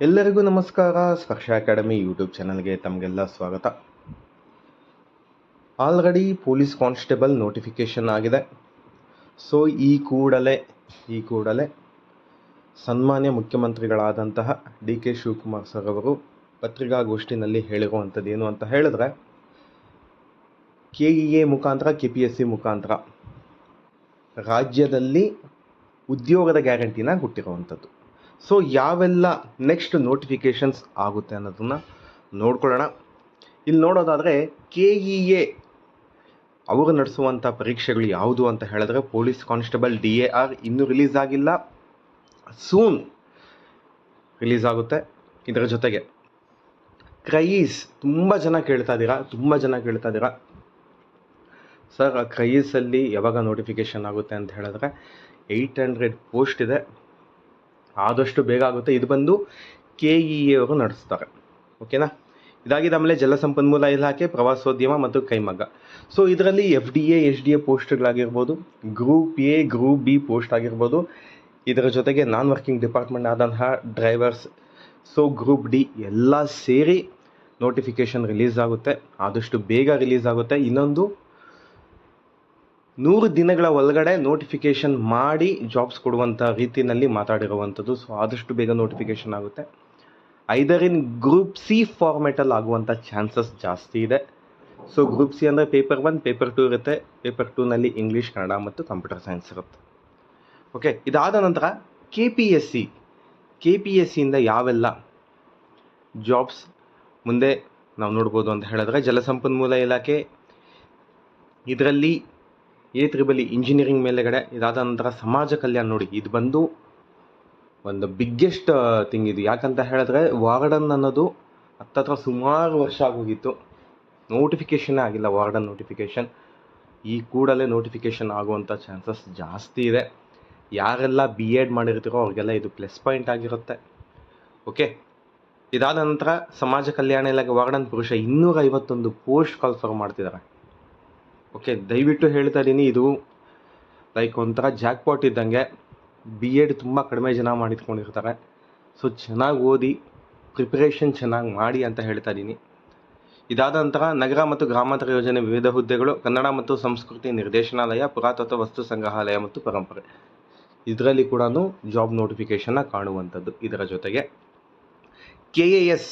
ಎಲ್ಲರಿಗೂ ನಮಸ್ಕಾರ. ಸ್ಪರ್ಶ ಅಕಾಡೆಮಿ ಯೂಟ್ಯೂಬ್ ಚಾನಲ್ಗೆ ತಮಗೆಲ್ಲ ಸ್ವಾಗತ. ಆಲ್ರೆಡಿ ಪೊಲೀಸ್ ಕಾನ್ಸ್ಟೇಬಲ್ ನೋಟಿಫಿಕೇಷನ್ ಆಗಿದೆ. ಸೊ ಈ ಕೂಡಲೇ ಸನ್ಮಾನ್ಯ ಮುಖ್ಯಮಂತ್ರಿಗಳಾದಂತಹ DK ಶಿವಕುಮಾರ್ ಸರ್ ಅವರು ಪತ್ರಿಕಾಗೋಷ್ಠಿನಲ್ಲಿ ಹೇಳಿರುವಂಥದ್ದು ಏನು ಅಂತ ಹೇಳಿದ್ರೆ, KEA ಮುಖಾಂತರ KPSC ಮುಖಾಂತರ ರಾಜ್ಯದಲ್ಲಿ ಉದ್ಯೋಗದ ಗ್ಯಾರಂಟಿನ ಕೊಟ್ಟಿರುವಂಥದ್ದು. ಸೊ ಯಾವೆಲ್ಲ ನೆಕ್ಸ್ಟ್ ನೋಟಿಫಿಕೇಷನ್ಸ್ ಆಗುತ್ತೆ ಅನ್ನೋದನ್ನು ನೋಡ್ಕೊಳ್ಳೋಣ. ಇಲ್ಲಿ ನೋಡೋದಾದರೆ KEA ಅವರು ನಡೆಸುವಂಥ ಪರೀಕ್ಷೆಗಳು ಯಾವುದು ಅಂತ ಹೇಳಿದ್ರೆ, ಪೊಲೀಸ್ ಕಾನ್ಸ್ಟೇಬಲ್ DAR ಇನ್ನೂ ರಿಲೀಸ್ ಆಗಿಲ್ಲ, ಸೂನ್ ರಿಲೀಸ್ ಆಗುತ್ತೆ. ಇದರ ಜೊತೆಗೆ ಕ್ರೈಸ್ ತುಂಬ ಜನ ಕೇಳ್ತಾ ಇದ್ದೀರಾ ಸರ್ ಕ್ರೈಸಲ್ಲಿ ಯಾವಾಗ ನೋಟಿಫಿಕೇಷನ್ ಆಗುತ್ತೆ ಅಂತ ಹೇಳಿದ್ರೆ 800 ಪೋಸ್ಟ್ ಇದೆ, ಆದಷ್ಟು ಬೇಗ ಆಗುತ್ತೆ. ಇದು ಬಂದು KEA ಅವರು ನಡೆಸ್ತಾರೆ. ಓಕೆನಾ. ಇದಾಗಿದೆ. ಆಮೇಲೆ ಜಲಸಂಪನ್ಮೂಲ ಇಲಾಖೆ, ಪ್ರವಾಸೋದ್ಯಮ ಮತ್ತು ಕೈಮಗ್ಗ. ಸೊ ಇದರಲ್ಲಿ FDA SDA ಪೋಸ್ಟ್ಗಳಾಗಿರ್ಬೋದು, group A group B post ಆಗಿರ್ಬೋದು. ಇದರ ಜೊತೆಗೆ ನಾನ್ ವರ್ಕಿಂಗ್ ಡಿಪಾರ್ಟ್ಮೆಂಟ್ ಆದಂತಹ ಡ್ರೈವರ್ಸ್, ಸೊ ಗ್ರೂಪ್ D ಎಲ್ಲ ಸೇರಿ ನೋಟಿಫಿಕೇಷನ್ ರಿಲೀಸ್ ಆಗುತ್ತೆ, ಆದಷ್ಟು ಬೇಗ ರಿಲೀಸ್ ಆಗುತ್ತೆ. ಇನ್ನೊಂದು 100 ದಿನಗಳ ಒಳಗಡೆ ನೋಟಿಫಿಕೇಷನ್ ಮಾಡಿ ಜಾಬ್ಸ್ ಕೊಡುವಂಥ ರೀತಿಯಲ್ಲಿ ಮಾತಾಡಿರುವಂಥದ್ದು. ಸೊ ಆದಷ್ಟು ಬೇಗ ನೋಟಿಫಿಕೇಷನ್ ಆಗುತ್ತೆ. ಐದರ್ ಇನ್ ಗ್ರೂಪ್ C ಫಾರ್ಮೆಟಲ್ಲಿ ಆಗುವಂಥ ಚಾನ್ಸಸ್ ಜಾಸ್ತಿ ಇದೆ. ಸೊ ಗ್ರೂಪ್ C ಅಂದರೆ ಪೇಪರ್ 1 ಪೇಪರ್ 2 ಇರುತ್ತೆ. ಪೇಪರ್ 2ನಲ್ಲಿ ಇಂಗ್ಲೀಷ್, ಕನ್ನಡ ಮತ್ತು ಕಂಪ್ಯೂಟರ್ ಸೈನ್ಸ್ ಇರುತ್ತೆ. ಓಕೆ. ಇದಾದ ನಂತರ KPSCಯಿಂದ ಯಾವೆಲ್ಲ ಜಾಬ್ಸ್ ಮುಂದೆ ನಾವು ನೋಡ್ಬೋದು ಅಂತ ಹೇಳಿದ್ರೆ, ಜಲಸಂಪನ್ಮೂಲ ಇಲಾಖೆ, ಇದರಲ್ಲಿ A ಇಂಜಿನಿಯರಿಂಗ್ ಮೇಲೆಗಡೆ. ಇದಾದ ನಂತರ ಸಮಾಜ ಕಲ್ಯಾಣ. ನೋಡಿ, ಇದು ಬಂದು ಒಂದು ಬಿಗ್ಗೆಸ್ಟ್ ಥಿಂಗ್ ಇದು. ಯಾಕಂತ ಹೇಳಿದ್ರೆ ವಾರ್ಡನ್ ಅನ್ನೋದು ಹತ್ತತ್ರ ಸುಮಾರು ವರ್ಷ ಆಗೋಗಿತ್ತು, ನೋಟಿಫಿಕೇಷನ್ನೇ ಆಗಿಲ್ಲ ವಾರ್ಡನ್ ನೋಟಿಫಿಕೇಷನ್. ಈ ಕೂಡಲೇ ನೋಟಿಫಿಕೇಷನ್ ಆಗುವಂಥ ಚಾನ್ಸಸ್ ಜಾಸ್ತಿ ಇದೆ. ಯಾರೆಲ್ಲ BEd ಮಾಡಿರ್ತೀರೋ ಅವ್ರಿಗೆಲ್ಲ ಇದು ಪ್ಲಸ್ ಪಾಯಿಂಟ್ ಆಗಿರುತ್ತೆ. ಓಕೆ. ಇದಾದ ನಂತರ ಸಮಾಜ ಕಲ್ಯಾಣ ಇಲಾಖೆ ವಾರ್ಡನ್ ಪುರುಷ 251 ಪೋಸ್ಟ್ ಕಾಲ್ಫರ್ ಮಾಡ್ತಿದ್ದಾರೆ. ಓಕೆ. ದಯವಿಟ್ಟು ಹೇಳ್ತಾ ಇದ್ದೀನಿ, ಇದು ಲೈಕ್ ಒಂಥರ ಜಾಕ್ಪಾಟ್ ಇದ್ದಂಗೆ. BEd ತುಂಬ ಕಡಿಮೆ ಜನ ಮಾಡಿಟ್ಕೊಂಡಿರ್ತಾರೆ. ಸೊ ಚೆನ್ನಾಗಿ ಓದಿ, ಪ್ರಿಪ್ರೇಷನ್ ಚೆನ್ನಾಗಿ ಮಾಡಿ ಅಂತ ಹೇಳ್ತಾ ಇದ್ದೀನಿ. ಇದಾದ ನಂತರ ನಗರ ಮತ್ತು ಗ್ರಾಮಾಂತರ ಯೋಜನೆ ವಿವಿಧ ಹುದ್ದೆಗಳು, ಕನ್ನಡ ಮತ್ತು ಸಂಸ್ಕೃತಿ ನಿರ್ದೇಶನಾಲಯ, ಪುರಾತತ್ವ ವಸ್ತು ಸಂಗ್ರಹಾಲಯ ಮತ್ತು ಪರಂಪರೆ, ಇದರಲ್ಲಿ ಕೂಡ ಜಾಬ್ ನೋಟಿಫಿಕೇಷನ್ನ ಕಾಣುವಂಥದ್ದು. ಇದರ ಜೊತೆಗೆ KAS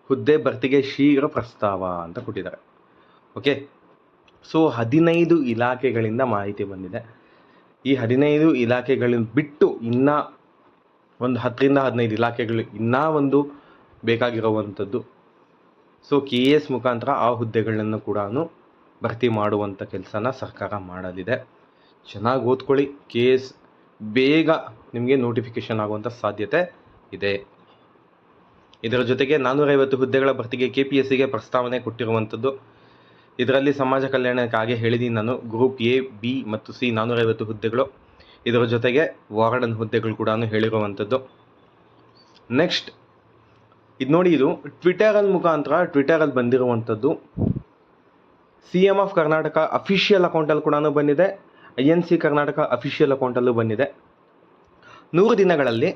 ಹುದ್ದೆ ಭರ್ತಿಗೆ ಶೀಘ್ರ ಪ್ರಸ್ತಾವ ಅಂತ ಕೊಟ್ಟಿದ್ದಾರೆ. ಓಕೆ. ಸೊ 15 ಇಲಾಖೆಗಳಿಂದ ಮಾಹಿತಿ ಬಂದಿದೆ. ಈ 15 ಇಲಾಖೆಗಳನ್ನು ಬಿಟ್ಟು ಇನ್ನೂ ಒಂದು 10ರಿಂದ 15 ಇಲಾಖೆಗಳು ಇನ್ನೂ ಒಂದು ಬೇಕಾಗಿರುವಂಥದ್ದು. ಸೊ KAS ಮುಖಾಂತರ ಆ ಹುದ್ದೆಗಳನ್ನು ಕೂಡ ಭರ್ತಿ ಮಾಡುವಂಥ ಕೆಲಸನ ಸರ್ಕಾರ ಮಾಡಲಿದೆ. ಚೆನ್ನಾಗಿ ಓದ್ಕೊಳ್ಳಿ. KAS ಬೇಗ ನಿಮಗೆ ನೋಟಿಫಿಕೇಷನ್ ಆಗುವಂಥ ಸಾಧ್ಯತೆ ಇದೆ. ಇದರ ಜೊತೆಗೆ 450 ಹುದ್ದೆಗಳ ಭರ್ತಿಗೆ KPSCಗೆ ಪ್ರಸ್ತಾವನೆ ಕೊಟ್ಟಿರುವಂಥದ್ದು. ಇದರಲ್ಲಿ ಸಮಾಜ ಕಲ್ಯಾಣಕ್ಕೆ ಹಾಗೆ ಹೇಳಿದ್ದೀನಿ ನಾನು. ಗ್ರೂಪ್ A B ಮತ್ತು C 450 ಹುದ್ದೆಗಳು. ಇದರ ಜೊತೆಗೆ ವಾರ್ಡನ್ ಹುದ್ದೆಗಳು ಕೂಡ ಹೇಳಿರುವಂಥದ್ದು. ನೆಕ್ಸ್ಟ್ ಇದು ನೋಡಿ, ಇದು ಟ್ವಿಟರಲ್ಲಿ ಬಂದಿರುವಂಥದ್ದು. CM ಆಫ್ ಕರ್ನಾಟಕ ಅಫಿಷಿಯಲ್ ಅಕೌಂಟಲ್ಲಿ ಕೂಡ ಬಂದಿದೆ, INC ಕರ್ನಾಟಕ ಅಫಿಷಿಯಲ್ ಅಕೌಂಟಲ್ಲೂ ಬಂದಿದೆ. 100 ದಿನಗಳಲ್ಲಿ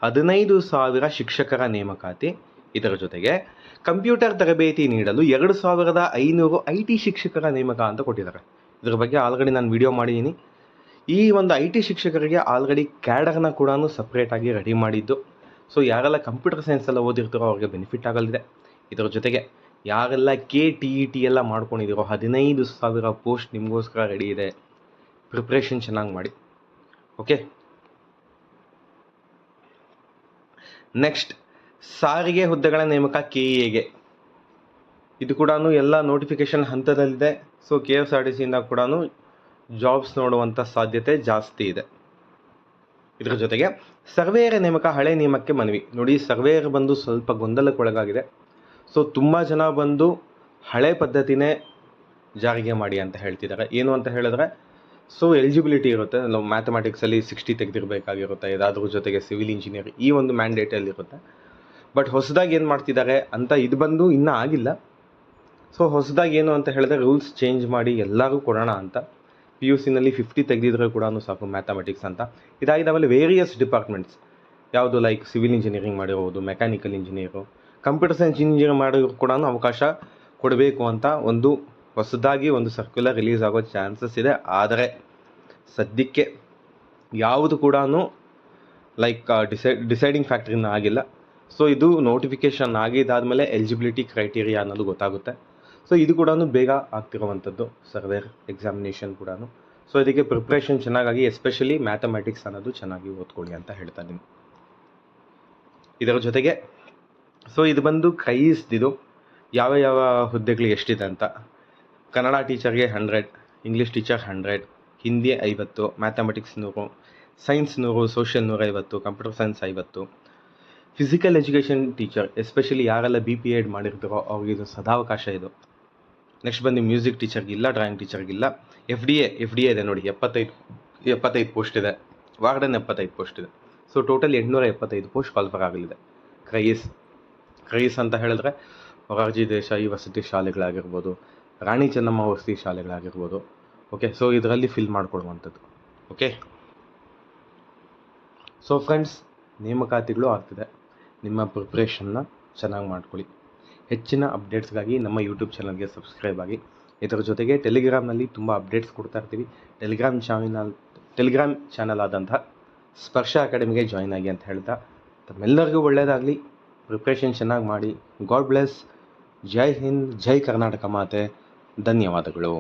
15,000 ಶಿಕ್ಷಕರ ನೇಮಕಾತಿ. ಇದರ ಜೊತೆಗೆ ಕಂಪ್ಯೂಟರ್ ತರಬೇತಿ ನೀಡಲು 2,500 IT ಶಿಕ್ಷಕರ ನೇಮಕ ಅಂತ ಕೊಟ್ಟಿದ್ದಾರೆ. ಇದರ ಬಗ್ಗೆ ಆಲ್ರೆಡಿ ನಾನು ವಿಡಿಯೋ ಮಾಡಿದ್ದೀನಿ. ಈ ಒಂದು IT ಶಿಕ್ಷಕರಿಗೆ ಆಲ್ರೆಡಿ ಕ್ಯಾಡರ್ನ ಕೂಡ ಸಪ್ರೇಟಾಗಿ ರೆಡಿ ಮಾಡಿದ್ದು. ಸೊ ಯಾರೆಲ್ಲ ಕಂಪ್ಯೂಟರ್ ಸೈನ್ಸೆಲ್ಲ ಓದಿರ್ತಾರೋ ಅವ್ರಿಗೆ ಬೆನಿಫಿಟ್ ಆಗಲಿದೆ. ಇದರ ಜೊತೆಗೆ ಯಾರೆಲ್ಲ KTET ಎಲ್ಲ ಮಾಡ್ಕೊಂಡಿದ್ದೀರೋ 15,000 ಪೋಸ್ಟ್ ನಿಮಗೋಸ್ಕರ ರೆಡಿ ಇದೆ. ಪ್ರಿಪ್ರೇಷನ್ ಚೆನ್ನಾಗಿ ಮಾಡಿ. ಓಕೆ. ನೆಕ್ಸ್ಟ್ ಸಾರಿಗೆ ಹುದ್ದೆಗಳ ನೇಮಕ KEAಗೆ. ಇದು ಕೂಡ ಎಲ್ಲ ನೋಟಿಫಿಕೇಷನ್ ಹಂತದಲ್ಲಿದೆ. ಸೊ KSRTCಯಿಂದ ಕೂಡ ಜಾಬ್ಸ್ ನೋಡುವಂಥ ಸಾಧ್ಯತೆ ಜಾಸ್ತಿ ಇದೆ. ಇದರ ಜೊತೆಗೆ ಸರ್ವೇಯರ್ ನೇಮಕ, ಹಳೆ ನಿಯಮಕ್ಕೆ ಮನವಿ. ನೋಡಿ, ಸರ್ವೇಯರ್ ಬಂದು ಸ್ವಲ್ಪ ಗೊಂದಲಕ್ಕೊಳಗಾಗಿದೆ. ಸೊ ತುಂಬ ಜನ ಬಂದು ಹಳೆ ಪದ್ಧತಿನೇ ಜಾರಿಗೆ ಮಾಡಿ ಅಂತ ಹೇಳ್ತಿದ್ದಾರೆ. ಏನು ಅಂತ ಹೇಳಿದ್ರೆ, ಸೊ ಎಲಿಜಿಬಿಲಿಟಿ ಇರುತ್ತೆ, ನಾವು ಮ್ಯಾಥಮೆಟಿಕ್ಸಲ್ಲಿ 60 ತೆಗೆದಿರಬೇಕಾಗಿರುತ್ತೆ, ಇದಾದ್ರ ಜೊತೆಗೆ ಸಿವಿಲ್ ಇಂಜಿನಿಯರ್ ಈ ಒಂದು ಮ್ಯಾಂಡೇಟಲ್ಲಿರುತ್ತೆ. ಬಟ್ ಹೊಸದಾಗಿ ಏನು ಮಾಡ್ತಿದ್ದಾರೆ ಅಂತ, ಇದು ಬಂದು ಇನ್ನೂ ಆಗಿಲ್ಲ. ಸೊ ಹೊಸದಾಗಿ ಏನು ಅಂತ ಹೇಳಿದ್ರೆ, ರೂಲ್ಸ್ ಚೇಂಜ್ ಮಾಡಿ ಎಲ್ಲರೂ ಕೊಡೋಣ ಅಂತ. PUCನಲ್ಲಿ 50 ತೆಗೆದಿದ್ರೆ ಕೂಡ ಸಾಕು ಮ್ಯಾಥಮೆಟಿಕ್ಸ್ ಅಂತ. ಇದಾಗಿದ್ದಾಮೇಲೆ ವೇರಿಯಸ್ ಡಿಪಾರ್ಟ್ಮೆಂಟ್ಸ್ ಯಾವುದು ಲೈಕ್ ಸಿವಿಲ್ ಇಂಜಿನಿಯರಿಂಗ್ ಮಾಡಿರ್ಬೋದು, mechanical engineer, computer science engineering ಮಾಡೋರು ಕೂಡ ಅವಕಾಶ ಕೊಡಬೇಕು ಅಂತ ಒಂದು ಹೊಸದಾಗಿ ಒಂದು ಸರ್ಕ್ಯುಲರ್ ರಿಲೀಸ್ ಆಗೋ ಚಾನ್ಸಸ್ ಇದೆ. ಆದರೆ ಸದ್ಯಕ್ಕೆ ಯಾವುದು ಕೂಡ ಲೈಕ್ ಡಿಸೈಡಿಂಗ್ ಫ್ಯಾಕ್ಟ್ರಿನ ಆಗಿಲ್ಲ. ಸೊ ಇದು ನೋಟಿಫಿಕೇಷನ್ ಆಗಿದ್ದಾದಮೇಲೆ ಎಲಿಜಿಬಿಲಿಟಿ ಕ್ರೈಟೀರಿಯಾ ಅನ್ನೋದು ಗೊತ್ತಾಗುತ್ತೆ. ಸೊ ಇದು ಕೂಡ ಬೇಗ ಆಗ್ತಿರುವಂಥದ್ದು ಸರ್ವೇರ್ ಎಕ್ಸಾಮಿನೇಷನ್ ಕೂಡ. ಸೊ ಇದಕ್ಕೆ ಪ್ರಿಪ್ರೇಷನ್ ಚೆನ್ನಾಗಾಗಿ, ಎಸ್ಪೆಷಲಿ ಮ್ಯಾಥಮೆಟಿಕ್ಸ್ ಅನ್ನೋದು ಚೆನ್ನಾಗಿ ಓದ್ಕೊಳ್ಳಿ ಅಂತ ಹೇಳ್ತಾ ಇದ್ದೀನಿ. ಇದರ ಜೊತೆಗೆ ಸೊ ಇದು ಬಂದು ಕ್ರೈಸ್ದಿದು ಯಾವ ಯಾವ ಹುದ್ದೆಗಳು ಎಷ್ಟಿದೆ ಅಂತ. ಕನ್ನಡ ಟೀಚರ್ಗೆ 100, English teacher 100, Hindi 50, mathematics 100, science 100, social 150, computer science 50, physical education teacher especially ಯಾರೆಲ್ಲ BPEd ಮಾಡಿರ್ತಾರೋ ಅವ್ರಿಗೆ ಇದು ಸದಾವಕಾಶ ಇದು. ನೆಕ್ಸ್ಟ್ ಬಂದು ಮ್ಯೂಸಿಕ್ ಟೀಚರ್ಗಿಲ್ಲ, ಡ್ರಾಯಿಂಗ್ ಟೀಚರ್ಗಿಲ್ಲ. ಎಫ್ ಡಿ ಎ ಇದೆ ನೋಡಿ, 75 ಪೋಸ್ಟ್ ಇದೆ. ವಾರ್ಡನ್ 75 ಪೋಸ್ಟ್ ಇದೆ. ಸೊ ಟೋಟಲ್ 875 ಪೋಸ್ಟ್ ಕಾಲ್ಫರ್ ಆಗಲಿದೆ. ಕ್ರೈಸ್ ಅಂತ ಹೇಳಿದ್ರೆ ಮೊರಾರ್ಜಿ ದೇಸಾಯಿ ವಸತಿ ಶಾಲೆಗಳಾಗಿರ್ಬೋದು, ರಾಣಿ ಚೆನ್ನಮ್ಮ ವಸತಿ ಶಾಲೆಗಳಾಗಿರ್ಬೋದು. ಓಕೆ, ಸೊ ಇದರಲ್ಲಿ ಫಿಲ್ ಮಾಡಿಕೊಡುವಂಥದ್ದು. ಓಕೆ, ಸೊ ಫ್ರೆಂಡ್ಸ್, ನೇಮಕಾತಿಗಳು ಆಗ್ತಿದೆ. ನಿಮ್ಮ ಪ್ರಿಪ್ರೇಷನ್ನ ಚೆನ್ನಾಗಿ ಮಾಡ್ಕೊಳ್ಳಿ. ಹೆಚ್ಚಿನ ಅಪ್ಡೇಟ್ಸ್ಗಾಗಿ ನಮ್ಮ ಯೂಟ್ಯೂಬ್ ಚಾನಲ್ಗೆ ಸಬ್ಸ್ಕ್ರೈಬ್ ಆಗಿ. ಇದರ ಜೊತೆಗೆ ಟೆಲಿಗ್ರಾಮ್ನಲ್ಲಿ ತುಂಬ ಅಪ್ಡೇಟ್ಸ್ ಕೊಡ್ತಾ ಇರ್ತೀವಿ. ಟೆಲಿಗ್ರಾಮ್ ಚಾನಲ್ ಆದಂತಹ ಸ್ಪರ್ಶ ಅಕಾಡೆಮಿಗೆ ಜಾಯ್ನ್ ಆಗಿ ಅಂತ ಹೇಳ್ತಾ ತಮ್ಮೆಲ್ಲರಿಗೂ ಒಳ್ಳೆಯದಾಗಲಿ. ಪ್ರಿಪ್ರೇಷನ್ ಚೆನ್ನಾಗಿ ಮಾಡಿ. God bless. ಜೈ ಹಿಂದ್, ಜೈ ಕರ್ನಾಟಕ ಮಾತೆ. ಧನ್ಯವಾದಗಳು.